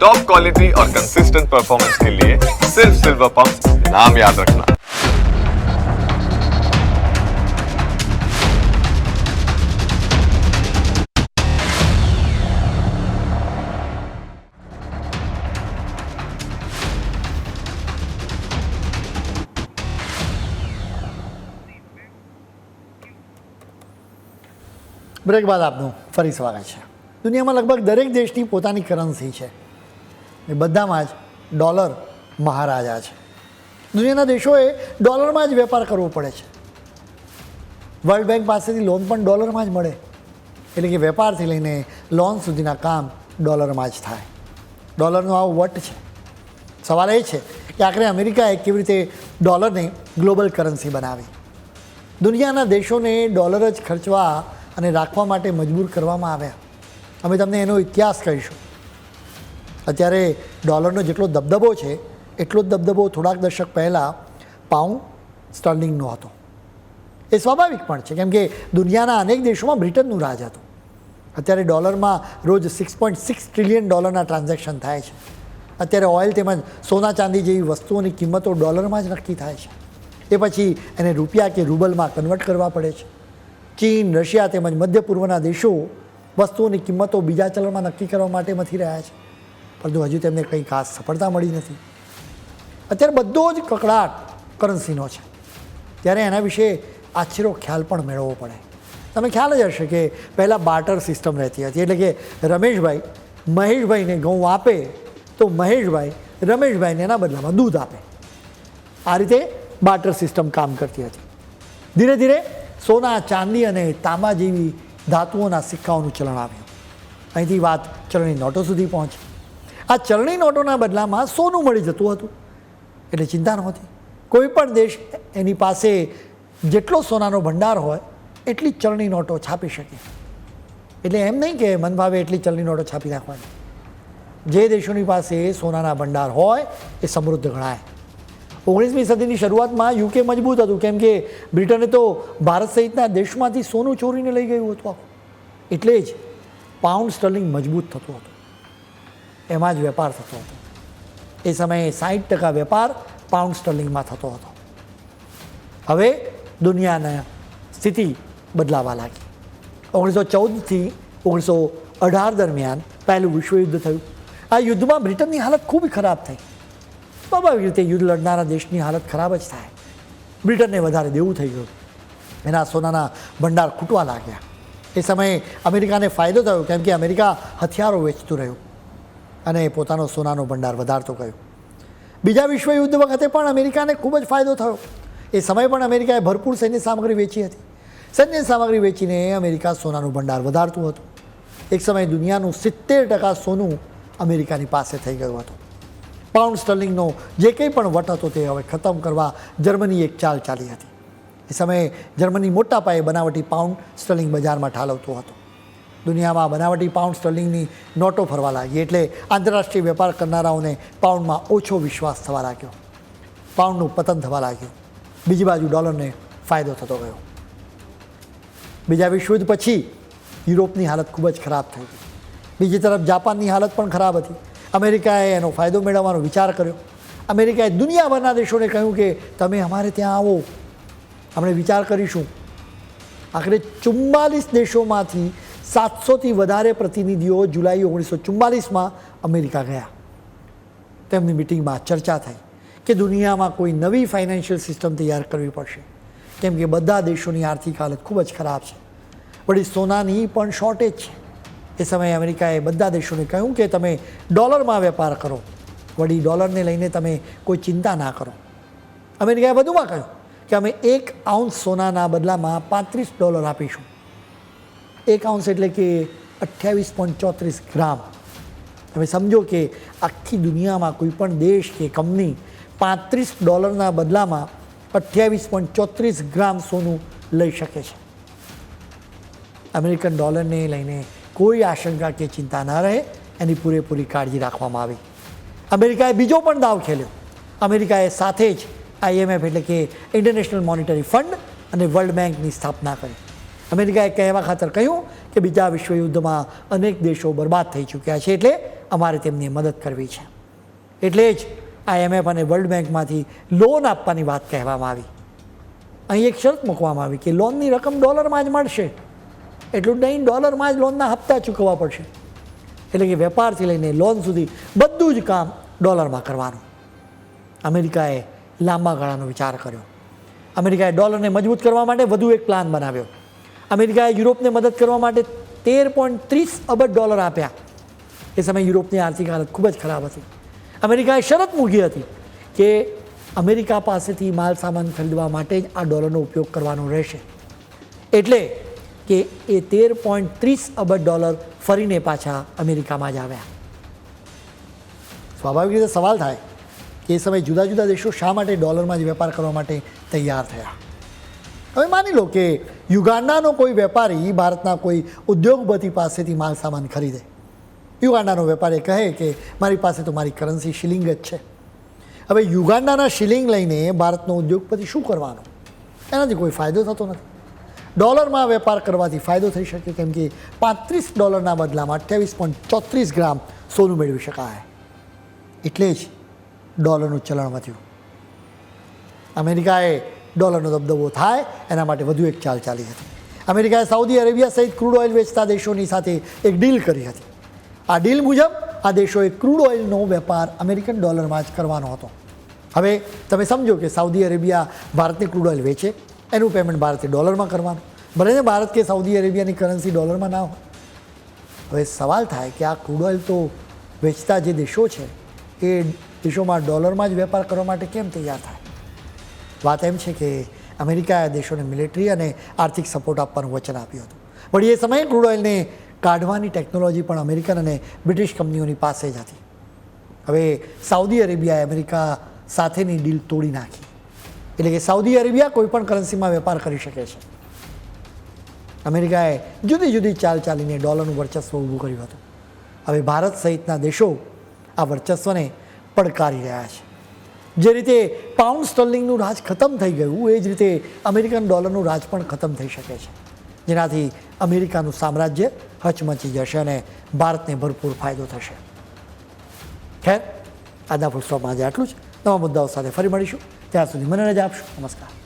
Top quality और consistent performance के लिए सिर्फ सिल्वर पंप नाम याद रखना। બ્રેક બાદ આપનું ફરી સ્વાગત છે. દુનિયામાં લગભગ દરેક દેશની પોતાની કરન્સી છે. એ બધામાં જ ડોલર મહારાજા છે. દુનિયાના દેશોએ ડોલરમાં જ વેપાર કરવો પડે છે. વર્લ્ડ બેંક પાસેથી લોન પણ ડોલરમાં જ મળે, એટલે કે વેપારથી લઈને લોન સુધીના કામ ડોલરમાં જ થાય. ડોલરનો આવો વટ છે. સવાલ એ છે કે આખરે અમેરિકાએ કેવી રીતે ડોલરને ગ્લોબલ કરન્સી બનાવી. દુનિયાના દેશોને ડોલર જ ખર્ચવા અને રાખવા માટે મજબૂર કરવામાં આવ્યા. અમે તમને એનો ઇતિહાસ કહીશું. અત્યારે ડોલરનો જેટલો દબદબો છે એટલો જ દબદબો થોડાક દશક પહેલાં પાઉન્ડ સ્ટર્લિંગનો હતો. એ સ્વાભાવિક પણ છે, કેમ કે દુનિયાના અનેક દેશોમાં બ્રિટનનું રાજ હતું. અત્યારે ડોલરમાં રોજ $6.6 ટ્રિલિયન ટ્રાન્ઝેક્શન થાય છે. અત્યારે ઓઇલ તેમજ સોના ચાંદી જેવી વસ્તુઓની કિંમતો ડોલરમાં જ નક્કી થાય છે. એ પછી એને રૂપિયા કે રૂબલમાં કન્વર્ટ કરવા પડે છે. ચીન, રશિયા તેમજ મધ્ય પૂર્વના દેશો વસ્તુઓની કિંમતો બીજા ચલણમાં નક્કી કરવા માટે મથી રહ્યા છે, પરંતુ હજુ તેમને કંઈ ખાસ સફળતા મળી નથી. અત્યારે બધો જ કકળાટ કરન્સીનો છે, ત્યારે એના વિશે આછરો ખ્યાલ પણ મેળવવો પડે. તમે ખ્યાલ જ હશે કે પહેલાં બાર્ટર સિસ્ટમ રહેતી હતી, એટલે કે રમેશભાઈ મહેશભાઈને ઘઉં આપે તો મહેશભાઈ રમેશભાઈને એના બદલામાં દૂધ આપે. આ રીતે બાર્ટર સિસ્ટમ કામ કરતી હતી. ધીરે ધીરે સોના, ચાંદી અને તાંબા જેવી ધાતુઓના સિક્કાઓનું ચલણ આવ્યું. અહીંથી વાત ચલણી નોટો સુધી પહોંચી. આ ચલણી નોટોના બદલામાં સોનું મળી જતું હતું, એટલે ચિંતા નહોતી. કોઈ પણ દેશ એની પાસે જેટલો સોનાનો ભંડાર હોય એટલી જ ચલણી નોટો છાપી શકે. એટલે એમ નહીં કે મન ભાવે એટલી ચલણી નોટો છાપી નાખવાની. જે દેશોની પાસે સોનાના ભંડાર હોય એ સમૃદ્ધ ગણાય. 19મી સદીની શરૂઆતમાં યુકે મજબૂત હતું, કેમ કે બ્રિટને તો ભારત સહિતના દેશમાંથી સોનું ચોરીને લઈ ગયું હતું. એટલે જ પાઉન્ડ સ્ટર્લિંગ મજબૂત થતું હતું, એમાં જ વેપાર થતો હતો. એ સમયે 60% વેપાર પાઉન્ડ સ્ટર્લિંગમાં થતો હતો. હવે દુનિયાની સ્થિતિ બદલાવા લાગી. 1914થી 1918 દરમિયાન પહેલું વિશ્વયુદ્ધ થયું. આ યુદ્ધમાં બ્રિટનની હાલત ખૂબ ખરાબ થઈ. સ્વાભાવિક રીતે યુદ્ધ લડનારા દેશની હાલત ખરાબ જ થાય. બ્રિટનને વધારે દેવું થઈ ગયું, એના સોનાના ભંડાર ખૂટવા લાગ્યા. એ સમયે અમેરિકાને ફાયદો થયો, કેમ કે અમેરિકા હથિયારો વેચતું રહ્યું અને પોતાનો સોનાનો ભંડાર વધારતો ગયો. બીજા વિશ્વયુદ્ધ વખતે પણ અમેરિકાને ખૂબ જ ફાયદો થયો. એ સમયે પણ અમેરિકાએ ભરપૂર સૈન્ય સામગ્રી વેચી હતી. સૈન્ય સામગ્રી વેચીને અમેરિકા સોનાનું ભંડાર વધારતું હતું. એક સમયે દુનિયાનું 70% સોનું અમેરિકાની પાસે થઈ ગયું હતું. પાઉન્ડ સ્ટર્લિંગનો જે કંઈ પણ વટ હતો તે હવે ખતમ કરવા જર્મની એક ચાલ ચાલી હતી. એ સમયે જર્મની મોટા પાયે બનાવટી પાઉન્ડ સ્ટર્લિંગ બજારમાં ઠાલવતો હતો. દુનિયામાં બનાવટી પાઉન્ડ સ્ટર્લિંગની નોટો ફરવા લાગી, એટલે આંતરરાષ્ટ્રીય વેપાર કરનારાઓને પાઉન્ડમાં ઓછો વિશ્વાસ થવા લાગ્યો. પાઉન્ડનું પતન થવા લાગ્યું. બીજી બાજુ ડોલરને ફાયદો થતો ગયો. બીજા વિશ્વયુદ્ધ પછી યુરોપની હાલત ખૂબ જ ખરાબ થઈ ગઈ. બીજી તરફ જાપાનની હાલત પણ ખરાબ હતી. અમેરિકાએ એનો ફાયદો મેળવવાનો વિચાર કર્યો. અમેરિકાએ દુનિયાભરના દેશોને કહ્યું કે તમે અમારે ત્યાં આવો, આપણે વિચાર કરીશું. આખરે 44 દેશોમાંથી 700થી વધારે પ્રતિનિધિઓ જુલાઈ 1944માં અમેરિકા ગયા. તેમની મિટિંગમાં ચર્ચા થઈ કે દુનિયામાં કોઈ નવી ફાઇનાન્શિયલ સિસ્ટમ તૈયાર કરવી પડશે, કેમ કે બધા દેશોની આર્થિક હાલત ખૂબ જ ખરાબ છે. વળી સોનાની પણ શોર્ટેજ છે. એ સમયે અમેરિકાએ બધા દેશોને કહ્યું કે તમે ડોલરમાં વેપાર કરો, વળી ડોલરને લઈને તમે કોઈ ચિંતા ના કરો. અમેરિકાએ વધુમાં કહ્યું કે અમે 1 આઉન્સ સોનાના બદલામાં $35 આપીશું. 1 આઉન્સ એટલે કે 28.34 ગ્રામ. તમે સમજો કે આખી દુનિયામાં કોઈ પણ દેશ કે કંપની $35 બદલામાં 28.34 ગ્રામ સોનું લઈ શકે છે. અમેરિકન ડોલરને લઈને કોઈ આશંકા કે ચિંતા ન રહે, એની પૂરેપૂરી કાળજી રાખવામાં આવી. અમેરિકાએ બીજો પણ દાવ ખેલ્યો. અમેરિકાએ સાથે જ IMF એટલે કે ઇન્ટરનેશનલ મોનિટરી ફંડ અને વર્લ્ડ બેંકની સ્થાપના કરી. અમેરિકાએ કહેવા ખાતર કહ્યું કે બીજા વિશ્વયુદ્ધમાં અનેક દેશો બરબાદ થઈ ચૂક્યા છે, એટલે અમારે તેમની મદદ કરવી છે. એટલે જ IMF અને વર્લ્ડ બેંકમાંથી લોન આપવાની વાત કહેવામાં આવી. અહીં એક શરત મૂકવામાં આવી કે લોનની રકમ ડોલરમાં જ મળશે, એટલું જ નહીં ડોલરમાં જ લોનના હપ્તા ચૂકવવા પડશે. એટલે કે વેપારથી લઈને લોન સુધી બધું જ કામ ડોલરમાં કરવાનું. અમેરિકાએ લાંબા ગાળાનો વિચાર કર્યો. અમેરિકાએ ડોલરને મજબૂત કરવા માટે વધુ એક પ્લાન બનાવ્યો. અમેરિકાએ યુરોપને મદદ કરવા માટે $13.30 અબજ આપ્યા. એ સમયે યુરોપની આર્થિક હાલત ખૂબ જ ખરાબ હતી. અમેરિકાએ શરત મૂકી હતી કે અમેરિકા પાસેથી માલ સામાન ખરીદવા માટે જ આ ડોલરનો ઉપયોગ કરવાનો રહેશે. એટલે કે એ $13.30 અબજ ફરીને પાછા અમેરિકામાં જ આવ્યા. સ્વાભાવિક રીતે સવાલ થાય કે એ સમયે જુદા જુદા દેશો શા માટે ડોલરમાં જ વેપાર કરવા માટે તૈયાર થયા. હવે માની લો કે યુગાન્ડાનો કોઈ વેપારી ભારતના કોઈ ઉદ્યોગપતિ પાસેથી માલ સામાન ખરીદે. યુગાન્ડાનો વેપારી કહે કે મારી પાસે તો મારી કરન્સી શિલિંગ જ છે. હવે યુગાન્ડાના શિલિંગ લઈને ભારતનો ઉદ્યોગપતિ શું કરવાનો? એનાથી કોઈ ફાયદો થતો નથી. ડોલરમાં વેપાર કરવાથી ફાયદો થઈ શકે, કેમ કે $35 બદલામાં 28.34 ગ્રામ સોનું મેળવી શકાય. એટલે જ ડોલરનું ચલણ વધ્યું. અમેરિકાએ ડોલરનો દબદબો થાય એના માટે વધુ એક ચાલ ચાલી હતી. અમેરિકાએ સાઉદી અરેબિયા સહિત ક્રૂડ ઓઇલ વેચતા દેશોની સાથે એક ડીલ કરી હતી. આ ડીલ મુજબ આ દેશોએ ક્રૂડ ઓઇલનો વેપાર અમેરિકન ડોલરમાં જ કરવાનો હતો. હવે તમે સમજો કે સાઉદી અરેબિયા ભારતને ક્રૂડ ઓઇલ વેચે, એનું પેમેન્ટ ભારતે ડોલરમાં કરવાનું. ભલે ને ભારત કે સાઉદી અરેબિયાની કરન્સી ડોલરમાં ના હોય. હવે સવાલ થાય કે આ ક્રૂડ ઓઇલ તો વેચતા જે દેશો છે એ દેશોમાં ડોલરમાં જ વેપાર કરવા માટે કેમ તૈયાર થાય? વાત એમ છે કે અમેરિકાએ દેશોને મિલિટરી અને આર્થિક સપોર્ટ આપવાનું વચન આપ્યું હતું. પણ એ સમયે ક્રૂડ ઓઇલને કાઢવાની ટેકનોલોજી પણ અમેરિકન અને બ્રિટિશ કંપનીઓની પાસે જ હતી. હવે સાઉદી અરેબિયાએ અમેરિકા સાથેની ડીલ તોડી નાખી. એટલે કે સાઉદી અરેબિયા કોઈ પણ કરન્સીમાં વેપાર કરી શકે છે. અમેરિકાએ જુદી જુદી ચાલ ચાલીને ડોલરનું વર્ચસ્વ ઊભું કર્યું હતું. હવે ભારત સહિતના દેશો આ વર્ચસ્વને પડકારી રહ્યા છે. જે રીતે પાઉન્ડ સ્ટર્લિંગનું રાજ ખતમ થઈ ગયું, એ જ રીતે અમેરિકન ડોલરનું રાજ પણ ખતમ થઈ શકે છે. જેનાથી અમેરિકાનું સામ્રાજ્ય હચમચી જશે અને ભારતને ભરપૂર ફાયદો થશે. ખેર, આજના ફૂલ સ્ટોપમાં આજે આટલું જ. નવા મુદ્દાઓ સાથે ફરી મળીશું. ત્યાં સુધી મને રજા આપશો. નમસ્કાર.